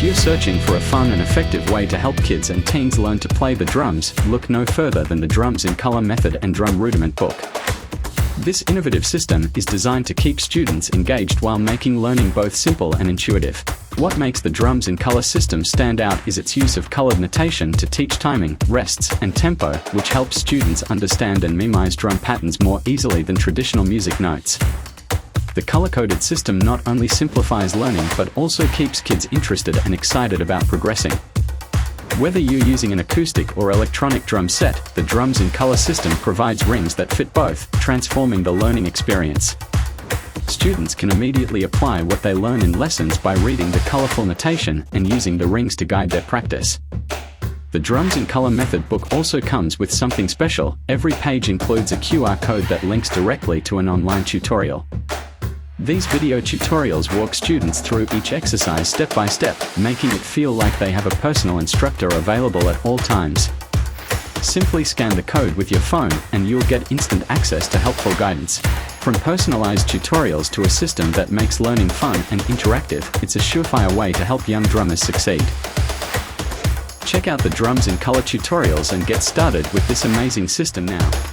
If you're searching for a fun and effective way to help kids and teens learn to play the drums, look no further than the Drums in Color Method and Drum Rudiment book. This innovative system is designed to keep students engaged while making learning both simple and intuitive. What makes the Drums in Color system stand out is its use of colored notation to teach timing, rests, and tempo, which helps students understand and memorize drum patterns more easily than traditional music notes. The color-coded system not only simplifies learning but also keeps kids interested and excited about progressing. Whether you're using an acoustic or electronic drum set, the Drums in Color system provides rings that fit both, transforming the learning experience. Students can immediately apply what they learn in lessons by reading the colorful notation and using the rings to guide their practice. The Drums in Color Method book also comes with something special. Every page includes a QR code that links directly to an online tutorial. These video tutorials walk students through each exercise step by step, making it feel like they have a personal instructor available at all times. Simply scan the code with your phone and you'll get instant access to helpful guidance. From personalized tutorials to a system that makes learning fun and interactive, it's a surefire way to help young drummers succeed. Check out the Drums in Color tutorials and get started with this amazing system now.